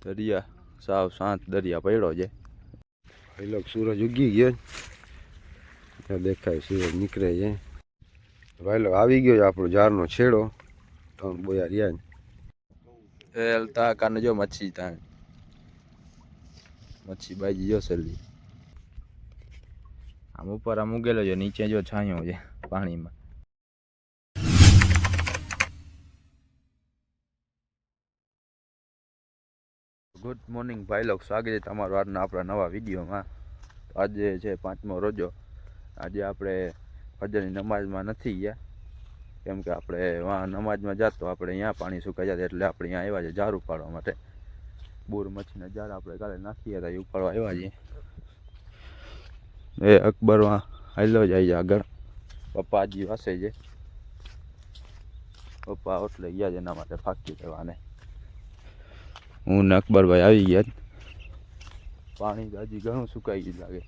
દરિયા સાવ શાંત દરિયા પડ્યો છે. એ લોક સૂરજ ઉગી ગયો ત્યાં દેખાય સૂરજ નીકળે છે. ભાઈ લોક આવી ગયો આપણો જારનો છેડો. ત્રણ બોયા રહ્યા એલ તા કાને જો મચ્છી તા મચ્છી બાજી જો સલ્લી આમ ઉપર આમ ઉગેલો છે, નીચે જો છાંયો છે પાણીમાં. ગુડ મોર્નિંગ ભાઈ લોક, સ્વાગત છે તમારું આજના આપણા નવા વિડીયોમાં. આજે છે 5મો રોજો. આજે આપણે ફજરની નમાઝમાં નથી ગયા, કેમ કે આપણે વાં નમાઝમાં જાત તો આપણે અહીંયા પાણી સુકાઈ જાય, એટલે આપણે અહીંયા આવ્યા છે જાર ઉપાડવા માટે. બોર મચ્છીના જાર આપણે કાલે નાખીએ હતા, એ ઉપાડવા આવ્યા છીએ. એ અકબરમાં હાલ્યો જાય છે આગળ. પપ્પા હજી વાસે છે, પપ્પા ઓટલે ગયા છે એના માટે ફાંકી દેવાને. હું ને અકબરભાઈ આવી ગયા. પાણી તો હજી ઘણું સુકાઈ ગયું લાગે.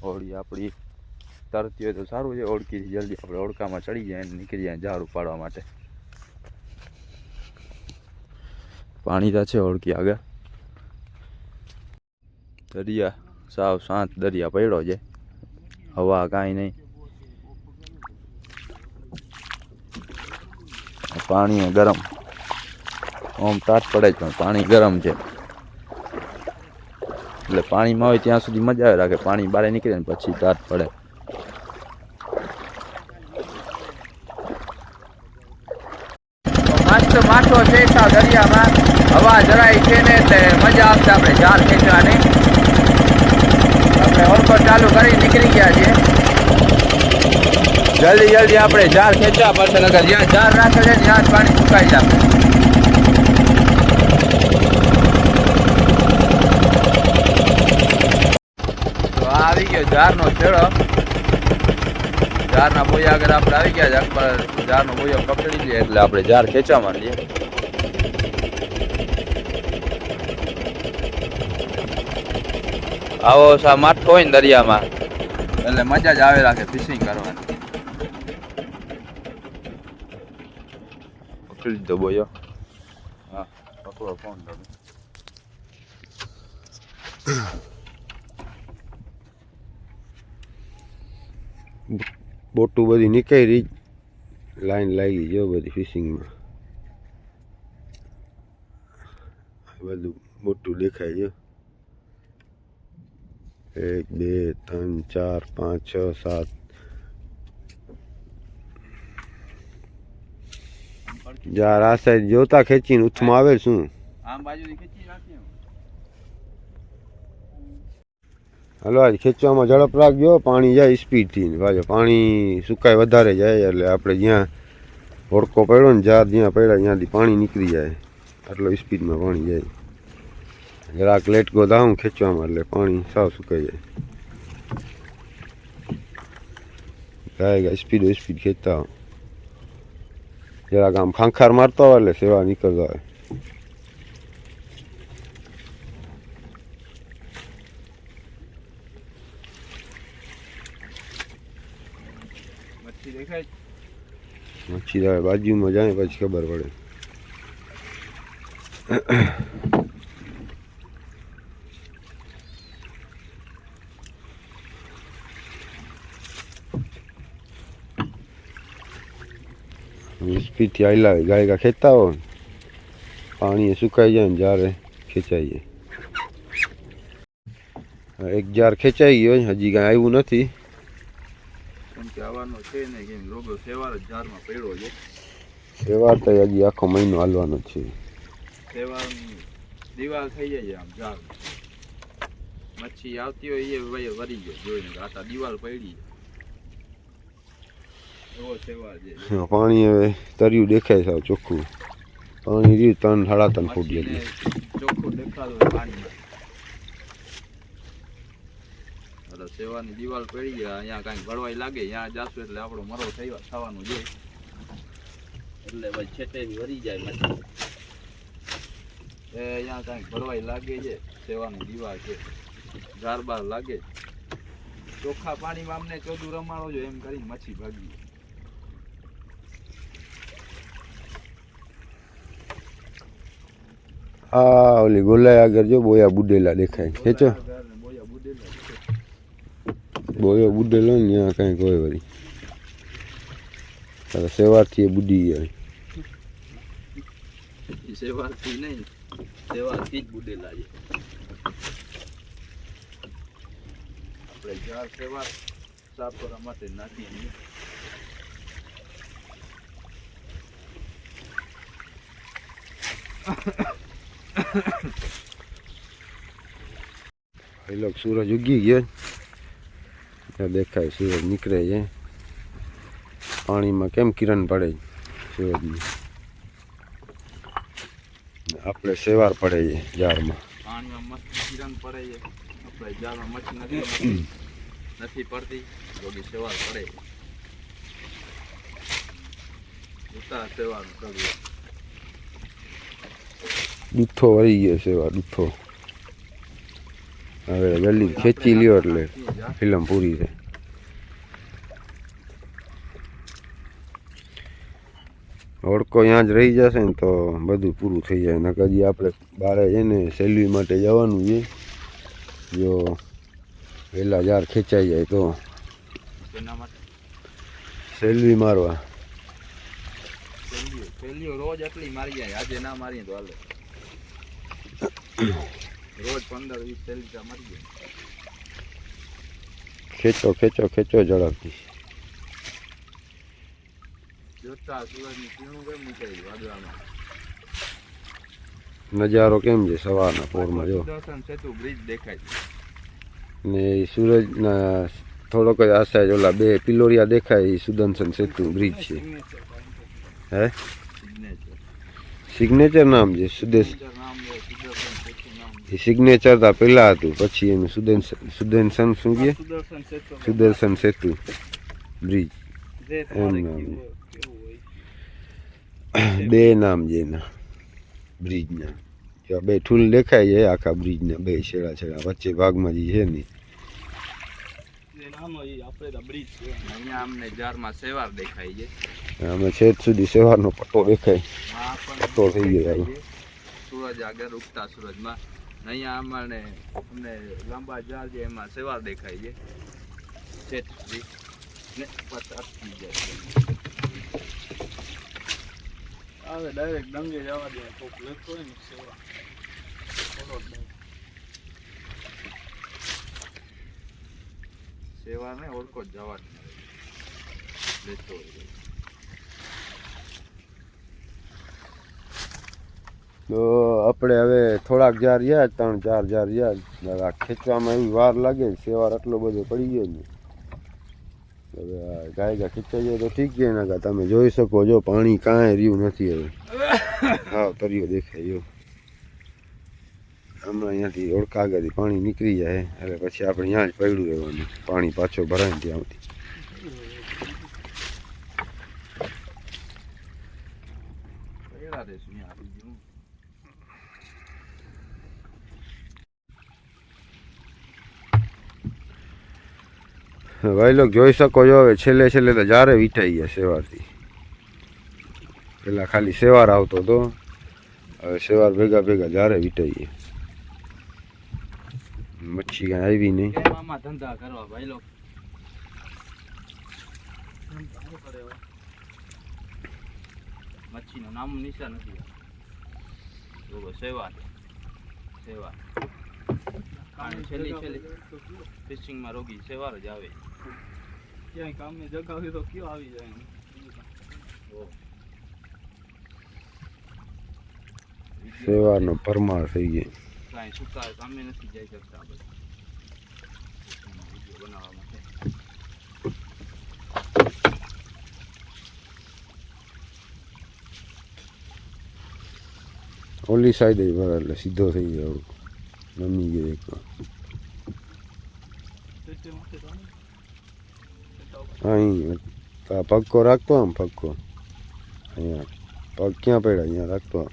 હોળી આપણી તરતી હોય તો સારું છે, ઓળખીથી જલ્દી આપણે ઓળખામાં ચડી જાય અને નીકળી જાય ઝાડ ઉપાડવા માટે. પાણી તો છે ઓળખી આગળ. દરિયા સાવ શાંત દરિયા પડ્યો છે, હવા કાંઈ નહીં. પાણી ગરમ, આમ તાટ પડે જ પણ પાણી ગરમ છે, એટલે પાણીમાં હોય ત્યાં સુધી મજા આવે રાખે. પાણી બહાર નીકળે ને પછી તાટ પડે. મસ્ત માઠો છે દરિયામાં, હવા જરાય છે ને એટલે મજા આવશે આપણે જાર ખેંચવાની. આપણે હોલકો ચાલુ કરી નીકળી ગયા છીએ. જલ્દી જલ્દી આપણે જાર ખેંચવા પડશે, નકર જ્યાં જાર રાખે છે ત્યાં જ પાણી સુકાઈ જશે. આવી ગયો જારનો છેડો. જારના બોયા આગળ આપણે આવી ગયા છે. અકબર જારનો બોયો પકડી લઈએ એટલે આપણે જાર ખેંચવા માંડીએ. આવો સા માઠો હોય ને દરિયામાં એટલે મજા જ આવે રાખે ફિશિંગ કરવાની. પકડી લીધો બોયો. હા પકડો ફોન તમે. બોટું બધી નીકળી, લાઈન લાગી જો બધી ફિશિંગમાં. બધું બોટું દેખાય છે. 1 2 3 4 5 6 7. જાર આ સાઈડ જોતા ખેંચીને ઉથમાં આવે શું? આમ બાજુથી ખેંચી નાખીએ. હાલો આજ ખેંચવામાં ઝડપ રાખજો. પાણી જાય સ્પીડથી, પાછું પાણી સુકાય વધારે જાય એટલે આપણે જ્યાં હોડકો પડ્યો ને જાર જ્યાં પડ્યા ત્યાંથી પાણી નીકળી જાય. આટલો સ્પીડમાં પાણી જાય. જરાક લેટ ગો દાઉં ખેંચવામાં એટલે પાણી સાવ સુકાઈ જાય. ગાય સ્પીડ ખેંચતા હોય, જરાક આમ ખાંખાર મારતા હોય એટલે સેવા નીકળતા હોય. મચ્છી આવે બાજુમાં જાય પછી ખબર પડે. સ્પીડથી આવેલા ગાય ખેંચતા હોય, પાણી સુકાઈ જાય ને જારે ખેંચાઈ જાય. એક જાર ખેંચાઈ ગયો, હજી કાંઈ આવ્યું નથી. કેમ કે આવવાનો છે ને, કેમ રોગો સેવાર જ જારમાં પડ્યો છે. સેવાર તો હજી આખો મહિનો હાલવાનો છે. સેવારની દિવાલ થઈ જાય આમ જાર. મચ્છી આવતી હોય એ વરી ગયો જોઈને, આટા દિવાલ પડી એવો સેવાર છે. પાણી હવે તર્યું દેખાય સાવ ચોખ્ખું. પાણી રહ્યું 3 સાડા 3 ફૂટ જેટલું ચોખ્ખું દેખાતું હોય પાણીમાં. સેવાની દિવાલ પડી ગયા, અહીંયા કાંઈક ભરવાઈ લાગે, ત્યાં જાશું એટલે આપણો મરો થવાનું છે. એટલે ભાઈ છેટેથી વરી જાય મચ્છી. એ અહીંયા કાંઈક ભરવાઈ લાગે છે, સેવાની દિવાલ છે, જાર બાર લાગે. ચોખ્ખા પાણીમાં અમને ચોદું રમાડો છો એમ કરીને મચ્છી ભાગી. આ ઓલી ગોલાઈ આગળ જો બોયા બુડેલા દેખાય ખેંચો બોયો બુડેલો ને ત્યાં કાંઈક હોય વળી તારે સેવારથી એ બુડી જાય સેવાથી નહીં સેવાથી જ બુડેલા છે આપણે જાર સેવા સાફ કરવા માટે નાખીએ એ લોક સૂરજ ઉગી ગયો ત્યાં દેખાય સૂરજ નીકળે છે પાણીમાં કેમ કિરણ પડે સૂરજની આપણે સેવાર પડે છે જારમાં પાણીમાં મસ્ત કિરણ પડે છે આપણે જારમાં મચ્છી નથી પડતી તો બી સેવાર પડે ઉતાર સેવાર કરીએ દૂધો વળી ગયો સેવા દૂધો હવે જલ્દી ખેંચી લ્યો એટલે ફિલ્મ પૂરી છે ઓળકો ત્યાં જ રહી જશે ને તો બધું પૂરું થઈ જાય નકર હજી આપણે બારે છે ને સેલવી માટે જવાનું છે જો વહેલા જાર ખેંચાઈ જાય તો તેના માટે સેલવી મારવા પેલી રોજ એટલી મારી જાય આજે ના મારીએ તો હાલે રોજ 15-20 સેલ્ફી મારી જાય ખેંચો ખેંચો ખેંચો ઝડપથી જોતા સૂરજની કિરણો કેમ નીકળી વાદળામાં નજારો કેમ છે સવારના પોરમાં જો સુદર્શન સેતુ બ્રિજ દેખાય ને એ સૂરજના થોડોક જ આશા જ ઓલા બે પિલોરિયા દેખાય એ સુદર્શન સેતુ બ્રિજ છે હે સિગ્નેચર નામ છે એ સિગ્નેચર તા પહેલાં હતું પછી એનું સુદર્શન શું કહે સુદર્શન સેતુ બ્રિજ એમ નામ બે નામ છે એના બ્રિજના બે ઠૂલ દેખાય છે આખા બ્રિજના બે છેડા છેડા વચ્ચે ભાગમાં જે છે ને અહીંયા અમને જારમાં સેવાર દેખાય છે આમાં છેદ સુધી સવારનો પટ્ટો દેખાય પટ્ટો થઈ ગયો સૂરજ આગળ ઉગતા સૂરજમાં અહીંયા અમને લાંબા જાર છે એમાં સેવાર દેખાય છે છેદ સુધી ને પાછા અટકી જાય હવે ડાયરેક્ટ ડંગે જવા દે કોક લેતો હોય ને સેવા સેવા ને ઓળખો જ જવા લેતો તો આપણે હવે થોડાક જાર રહ્યા 3-4 જાર રહ્યા ખેંચવામાં એવી વાર લાગે સેવાર આટલો બધો પડી ગયો ને હવે આ ગાય ખેંચાઈ જાય તો ઠીક છે એના તમે જોઈ શકો જો પાણી કાંઈ રહ્યું નથી હવે હા તર્યો દેખાય જો હમણાં અહીંયાથી ઓળખા આગળથી પાણી નીકળી જાય એટલે પછી આપણે અહીંયા જ પડ્યું રહેવાનું પાણી પાછો ભરાય ને ત્યાં સુધી ભાઈ લોક જોઈ શકો છો હવે છેલ્લે છેલ્લે તો જારે વીંટાઈ ગયા સેવારથી પેલા ખાલી સેવાર આવતો હતો હવે સેવાર ભેગા ભેગા જારે વીંટાઈ ગયા મચ્છી કાંઈ આવી નહીં ધંધા કરવા ભાઈ લોકો મચ્છીનું નામ નિશાન નથી સેવા સેવા છેલ્લી ફિશિંગમાં રોગી સેવાર જ આવે ક્યાંય કામની જગાવી તો કયો આવી જાય સેવારનો ભરમાર થઈ ગયો કાંઈ સુકા કામે નથી જઈ શકતા બનાવવા માટે ઓલી સાઈડ જ ભરે એટલે સીધો થઈ ગયો નમી ગયો એક અહીં પગકો રાખતો આમ પગકો અહીંયા પગ ક્યાં પડ્યા અહીંયા રાખતો આમ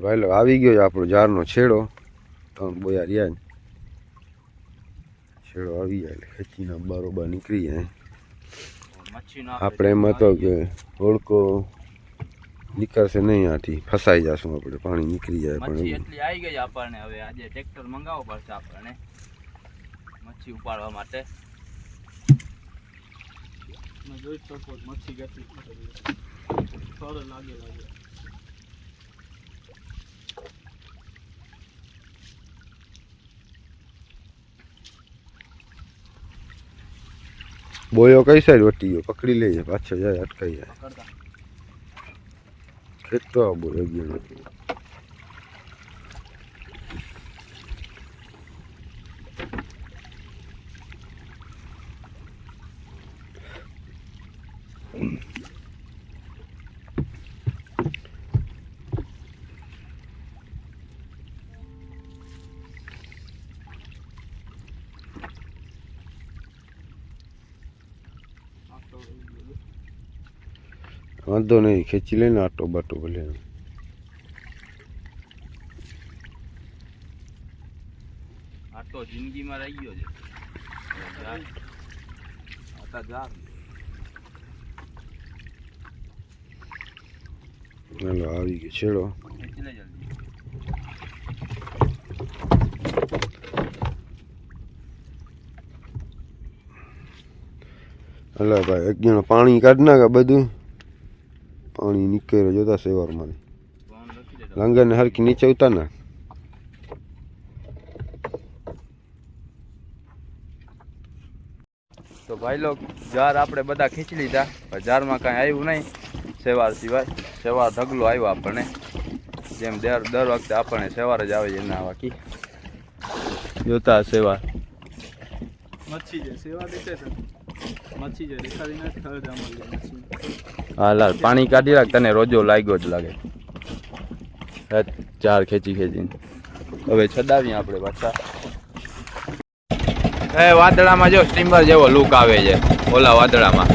ભાઈ લો આવી ગયો આપણો જારનો છેડો 3 બોયા રહ્યા ને. છેડો આવી જાય એટલે ખેંચીને બરોબર નીકળી જાય. આપણે એમ હતો કે હોડકો નીકળશે નહીં, આથી ફસાઈ જશું આપણે, પાણી નીકળી જાય. મચ્છી પણ એટલી આવી ગઈ આપણને, હવે આજે ટ્રેક્ટર મંગાવવો પડશે આપણને મચ્છી ઉપાડવા માટે. જોઈ શકો મચ્છી કેટલી સરળ લાગે. બોયો કઈ સાઈડ વટી ગયો, પકડી લઈએ, પાછો જાય અટકાઈ જાય. ખેંચતો આ બોયો ગયો. વાંધો નહીં, ખેંચી લઈને આટો બાટો ભલે. આ તો જિંદગીમાં રહી ગયો છે. હાલો આવી ગયો છેડો. ખેંચી લે જલ્દી. હાલો ભાઈ એક જણો પાણી કાઢ નાખે, બધું પાણી નીકળે જોતા સેવારમાં. લંગરને હરકી નીચે ઉતાર નાખ. તો ભાઈ લોક જાર આપણે બધા ખીંચી લીધા, પણ જારમાં કાંઈ આવ્યું નહીં સેવાર સિવાય. સેવાર ઢગલો આવ્યો આપણને, જેમ દર વખતે આપણને સેવાર જ આવે છે એના બાકી જોતા સેવાર. મચ્છી છે સેવા દેખે છે, મચ્છી છે દેખાડી નથી ખબર અમારી મચ્છી. હા લાલ પાણી કાઢી રાખ, તને રોજો લાગ્યો જ લાગે. ચાર ખેંચીને હવે છડાવીએ આપણે પાછા. એ વાદળામાં જો સ્ટીમર જેવો લુક આવે છે ઓલા વાદળામાં.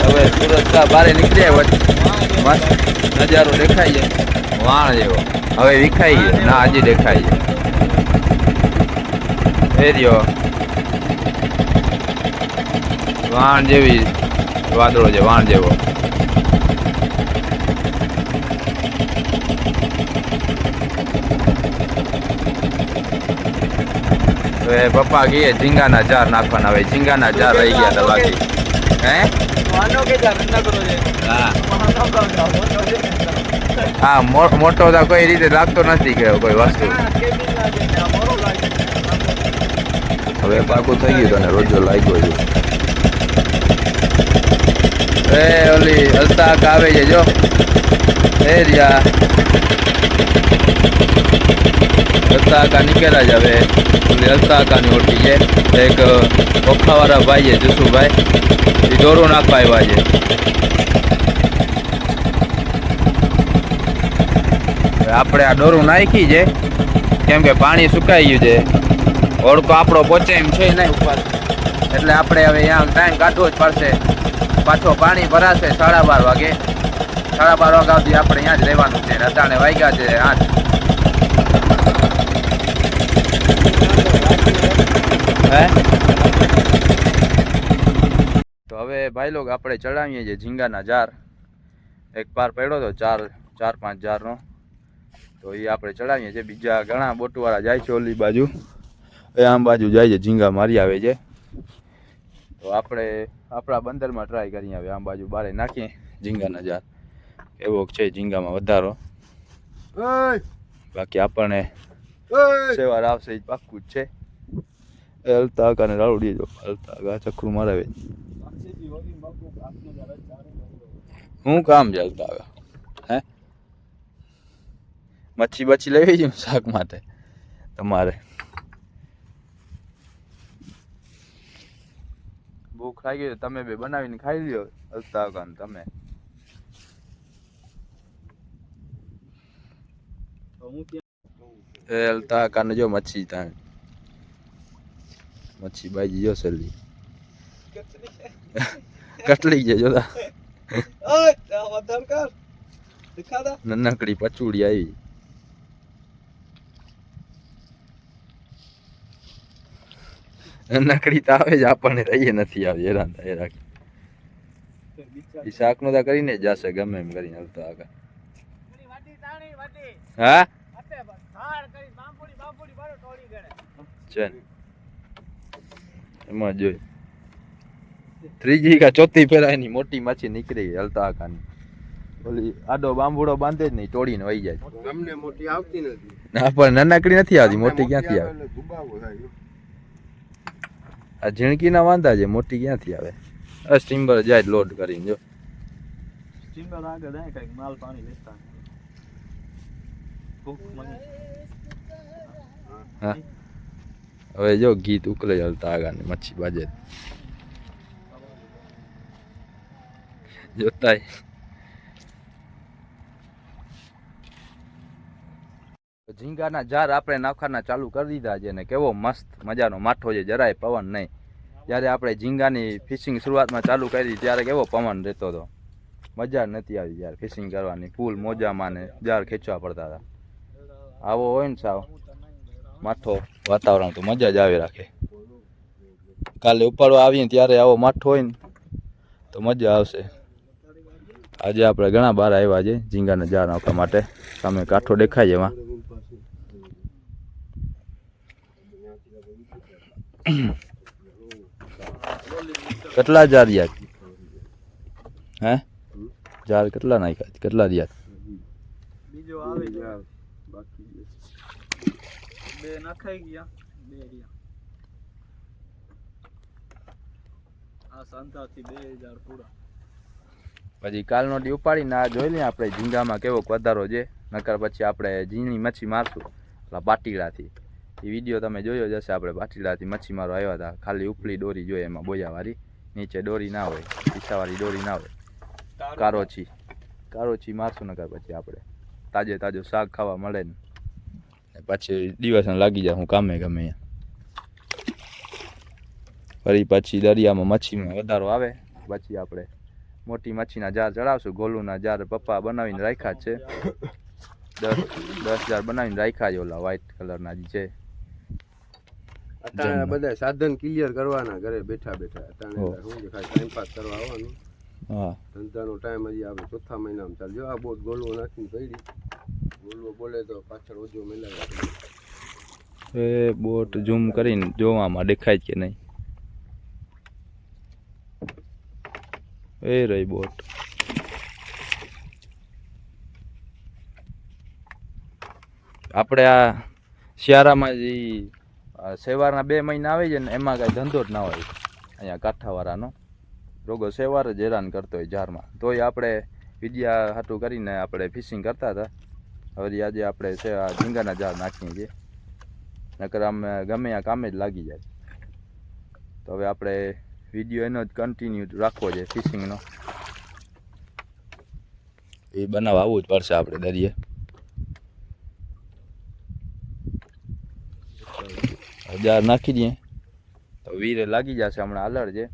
હવે સુરત બારે નીકળી આવ્યો, મસ્ત નજારો દેખાય છે વાણ જેવો. હવે વિખાઈ ગયો ના, હજી દેખાય છે એરિયો વાણ જેવી વાદળો છે, વાણ જેવો. હવે પપ્પા કહીએ ઝીંગાના જાર નાખવાના, હવે ઝીંગાના જાર રહી ગયા હતા બાકી. હે હા મોટો તો કોઈ રીતે લાગતો નથી કે કોઈ વસ્તુ. હવે પાકું થઈ ગયું તને રોજો લાગ્યો છે. એ ઓલી અલતાક આવે છે જો એ રહ્યા, અલતાકા નીકળ્યા જ. હવે ઓલી અલતાકાની ઓળખી છે, એક ઓખાવાળા ભાઈ છે જસુભાઈ, એ દોરો નાખવા આવ્યા છે. આપણે આ દોરું નાખી છે કેમ કે પાણી સુકાઈ ગયું છે, ઓળકો આપણો પહોંચે એમ છે નહીં ઉપર, એટલે આપણે હવે અહીંયા ટાઈમ કાઢવો જ પડશે. પાછો પાણી ભરાશે 12:30 વાગે. 12:30 વાગ્યા સુધી આપણે અહીંયા જ રહેવાનું છે. અટાણે વાગ્યા છે 8. હે તો હવે ભાઈ લોક આપણે ચડાવીએ છીએ ઝીંગાના જાર. એક પાર પડ્યો હતો 4-5 જારનો, તો એ આપણે ચડાવીએ છીએ. બીજા ઘણા બોટવાળા જાય છે ઓલી બાજુ, એ આમ બાજુ જાય છે, ઝીંગા મારી આવે છે. તો આપણે આપણા બંદરમાં ટ્રાય કરીએ. હવે આમ બાજુ બારે નાખીએ ઝીંગાના જાર. એવો છે ઝીંગામાં વધારો, બાકી આપણને સેવાર આવશે એ પાક્કું જ છે. અલતાક અને રાવડી જો અલતાક ચક્રું મારાવે. શું કામ છે અલતાક? હે મચ્છી બચ્છી લેવી છે શાક માટે તમારે? ભૂખ લાગી ગઈ તમે બે બનાવીને ખાઈ લ્યો અલતાક અને તમે. એ અલતાક અને જો મચ્છી ત્યાં મચ્છી બાજી જો સલ્લી કટલી છે જોતા નાનકડી પચુડી આવી નાનકડી તો આવે જ આપણને રહીએ નથી આવી હેરાન થાય રાખી એ શાક નો તો કરીને જ જશે ગમે એમ કરીને હાલતો આગળ હા છે ને. એમાં જોઈ ત્રીજી કા ચોથી ફેરા એની મોટી માછી નીકળી ગઈ હલતા આકાની ઓલી આડો બાંબુડો બાંધે જ નહીં તોડીને વહી જાય અમને મોટી આવતી નથી ના પણ નાનકડી નથી આવતી મોટી ક્યાંથી આવે એટલે ગુબાવો થાય આ ઝીણકીના વાંધા છે મોટી ક્યાંથી આવે આ સ્ટીમર જાય લોડ કરીને જો સ્ટીમર આગળ જાય કઈક માલ પાણી વેચતા ભૂખ મને હા હવે જો ગીત ઉકલે હલતા આગાને મચ્છી બાજે જોતાય ઝીંગાના જાર આપણે નાખવાના ચાલુ કરી દીધા છે ને કેવો મસ્ત મજાનો માઠો છે જરાય પવન નહીં જ્યારે આપણે ઝીંગાની ફિશિંગ શરૂઆતમાં ચાલુ કરી ત્યારે કેવો પવન રહેતો હતો મજા નથી આવી જ્યારે ફિશિંગ કરવાની ફૂલ મોજામાં ને જાર ખેંચવા પડતા હતા આવો હોય ને સાવ માઠો વાતાવરણ તો મજા જ આવી રાખે કાલે ઉપાડવા આવીએ ત્યારે આવો માઠો હોય ને તો મજા આવશે આજે આપણે ઘણા બહાર આવ્યા છે ઝીંગાને જાર નાખવા માટે સામે કાંઠો દેખાય એમાં કેટલા જાર યાદ હે જાર કેટલા નાખ્યા કેટલા યાદ બીજો આવે છે બાકી બે નખાઈ ગયા બે રહ્યા આ સંતાથી 2000 પૂરા પછી કાલનો ડી ઉપાડીને આ જોઈ લઈએ આપણે ઝીંગામાં કેવો વધારો છે નકર પછી આપણે ઝીણી મચ્છી મારશું એટલે પાટીલાથી એ વિડીયો તમે જોયો જ હશે આપણે પાટીલાથી મચ્છી મારવા આવ્યા હતા ખાલી ઉપલી દોરી જોઈએ એમાં બોયાવાળી નીચે દોરી ના હોય પીસાવાળી દોરી ના હોય કારોછી મારશું નકર પછી આપણે તાજે તાજો શાક ખાવા મળે ને પછી દિવસ લાગી જાય હું કામે ગમે અહીંયા ફરી પછી દરિયામાં મચ્છીમાં વધારો આવે પછી આપણે મોટી મચ્છીના જાર ચડાવશું ગોલુના જાર પપ્પા બનાવીને રાખ્યા છે 10 જાર બનાવીને રાખ્યા છે ઓલા વ્હાઈટ કલરના જે છે અત્યારે બધા સાધન ક્લિયર કરવાના ઘરે બેઠા બેઠા અત્યારે શું છે ખાલી ટાઈમ પાસ કરવા આવવાનું હા ધંધાનો ટાઈમ હજી આપણે ચોથા મહિનામાં ચાલજો આ બોટ ગોલવો નાખીને પડી ગોલવો બોલે તો પાછળ ઓજો મેલાવ્યા એ બોટ ઝૂમ કરીને જોવામાં દેખાય કે નહીં એ રહી બોટ આપણે આ શિયાળામાં જે સેવારના 2 મહિના આવે છે ને એમાં કાંઈ ધંધો જ ના હોય અહીંયા કાંઠાવાળાનો રોગો સેવાર જ હેરાન કરતો હોય જારમાં તોય આપણે વિડિયા હાટું કરીને આપણે ફિશિંગ કરતા હતા હવે આજે આપણે ઝીંગાના જાર નાખીએ છીએ નકર આમ ગમે આ કામે જ લાગી જાય તો હવે આપણે વિડીયો એનો જ કન્ટિન્યુ રાખવો છે ફિશિંગનો એ બનાવવા આવવું જ પડશે આપણે દરિયે જાર નાખી દઈએ તો વીરે લાગી જશે હમણાં આલર છે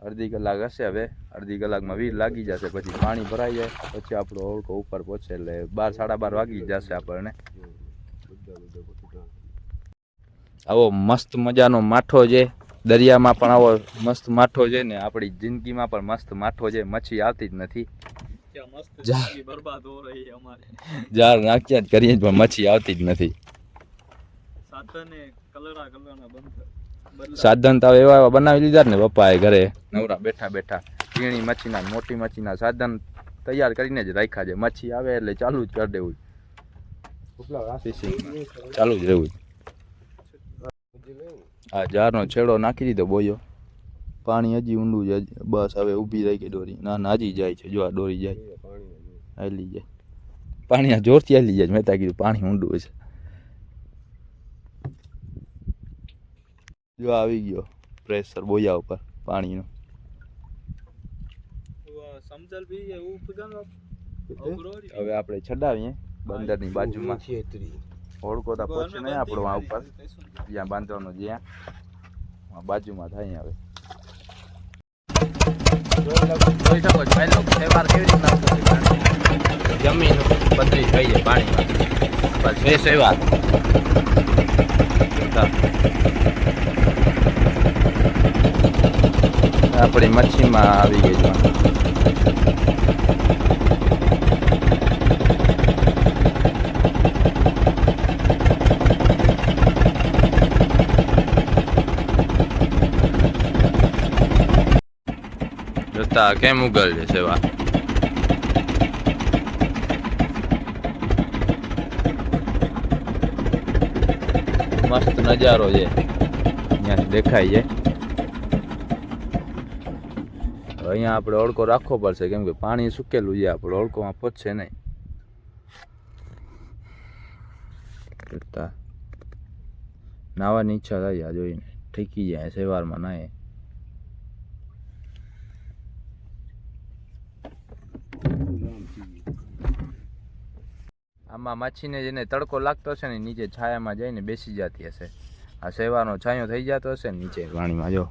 અડધી કલાક હશે હવે અડધી કલાકમાં વીર લાગી જશે પછી પાણી ભરાઈ જાય પછી આપણો ઓળખો ઉપર પહોંચે એટલે 12 12:30 વાગી જશે આપણને આવો મસ્ત મજાનો માઠો છે દરિયામાં પણ આવો મસ્ત માઠો છે ને આપણી જિંદગીમાં પણ મસ્ત માઠો છે મચ્છી આવતી જ નથી બરબાદ હો રહી અમારે જાર નાખ્યા જ કરીએ પણ મચ્છી આવતી જ નથી સાધન તો એવા એવા બનાવી લીધા ને પપ્પાએ ઘરે નવરા બેઠા બેઠા ઝીણી મચ્છીના મોટી મચ્છીના સાધન તૈયાર કરીને જ રાખ્યા છે મચ્છી આવે એટલે ચાલુ જ કરી દેવું ચાલુ જ રહેવું આ જારનો છેડો નાખી દીધો બોયો પાણી હજી ઊંડું છે બસ હવે ઊભી રહી ગઈ દોરી ના હજી જાય છે જો આ દોરી જાય હાલી જાય પાણી આ જોરથી હાલી જાય મેં તા કીધું પાણી ઊંડું છે જો આવી ગયો પ્રેશર બોયા ઉપર પાણીનો હવે આપણે છડાવીએ બંદરની બાજુમાં ઓળકો તો પહોંચે નહીં આપણો આ ઉપર જ્યાં બાંધવાનો જ્યાં બાજુમાં થાય હવે જોઈ શકો છો ભાઈ લોકો તહેવાર કેવી રીતના જમીન બધી થઈ જાય પાણીમાં બસ એ સેવા આપણી મચ્છીમાં આવી ગઈ છે જોતા કેમ ઉગલ છે સેવા મસ્ત નજારો છે અહીંયાથી દેખાય છે અહીંયા આપણે ઓળકો રાખવો પડશે કેમ કે પાણી સુકેલું છે આપણે ઓળકોમાં પહોંચશે નહીં નાવાની ઈચ્છા થાય આ જોઈને ઠીકી જાય સવારમાં નાય આમાં માછીને જેને તડકો લાગતો હશે ને નીચે છાયામાં જઈને બેસી જતી હશે આ સેવાનો છાંયો થઈ જતો હશે ને નીચે પાણીમાં જો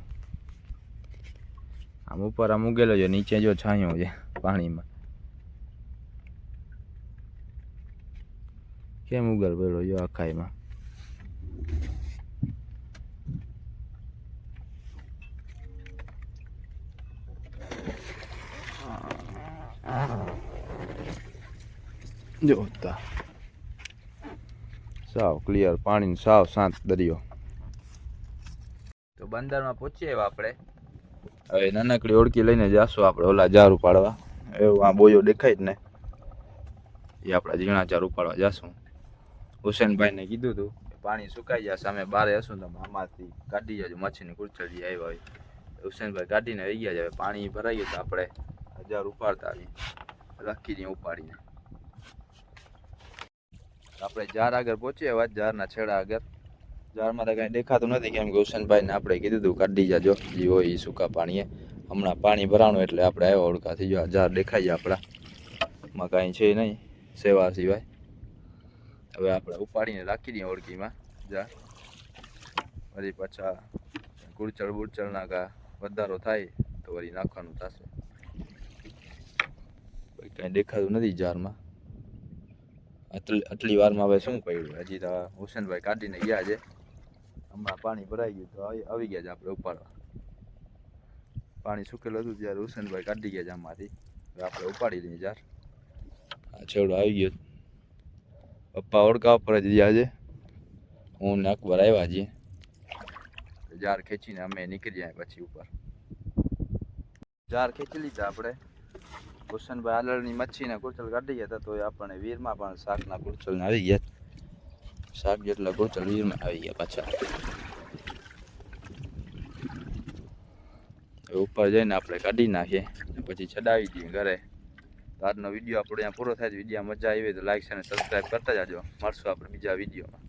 આમ ઉપર આમ ઉગેલો છે નીચે જો છાંયો છે પાણીમાં કેમ ઉગલ પડ્યો જો આખાઈમાં જોતા સાવ ક્લિયર પાણી સાવ શાંત દરિયો તો બંદરમાં પહોંચીએ આપણે હવે નાનકડી ઓળખી લઈને જાશું આપણે ઓલા જાર ઉપાડવા એવું આ બોયો દેખાય જ ને એ આપણા ઝીણા જાર ઉપાડવા જાશું હુસેનભાઈને કીધું હતું કે પાણી સુકાઈ જશે અમે બારે હશું તો આમાંથી કાઢી જજો મચ્છીની કુરચડી આવ્યા હોય હુસેનભાઈ કાઢીને આવી ગયા છે હવે પાણી ભરાઈ ગયું તો આપણે જાર ઉપાડતા આવીએ રાખી દઈએ ઉપાડીને આપણે જાર આગળ પહોંચીએ વાત જારના છેડા આગળ જારમાં તો કાંઈ દેખાતું નથી કેમ કે હુસેનભાઈને આપણે કીધું હતું કાઢી જાજો જે હોય એ સૂકા પાણીએ હમણાં પાણી ભરાણું એટલે આપણે આવ્યા ઓળખાથી જો જાર દેખાય આપણા માં કાંઈ છે નહીં સેવા સિવાય હવે આપણે ઉપાડીને રાખી દઈએ ઓળખીમાં જાર વળી પાછા કુરચડ બુરચડના કા વધારો થાય તો વળી નાખવાનું થશે કાંઈ દેખાતું નથી જારમાં આટલી વારમાં હવે શું પડ્યું હજી તો હુસેનભાઈ કાઢીને ગયા છે હમણાં પાણી ભરાઈ ગયું તો આવી ગયા છે આપણે ઉપાડવા પાણી સુકેલું હતું ત્યારે હુસેનભાઈ કાઢી ગયા છે આમાંથી આપણે ઉપાડી લઈએ જાર આ છેવડો આવી ગયો પપ્પા ઓળખા ઉપર જ ગયા છે હું ને અકબર આવ્યા છીએ જાર ખેંચીને અમે નીકળી જાય પછી ઉપર જાર ખેંચી લીધા આપણે હુસેનભાઈ આલળની મચ્છીના કુરચલ કાઢી ગયા હતા તો આપણને વીરમાં પણ શાકના કુરચલ આવી ગયા શાક જેટલા કુરચલ વીરમાં આવી ગયા પાછા ઉપર જઈને આપણે કાઢી નાખીએ પછી ચડાવી દઈએ ઘરે તો આજનો વિડીયો આપણો અહીંયા પૂરો થાય વિડીયો મજા આવી તો લાઈક અને સબસ્ક્રાઈબ કરતા જાજો મળશું આપણે બીજા વિડીયોમાં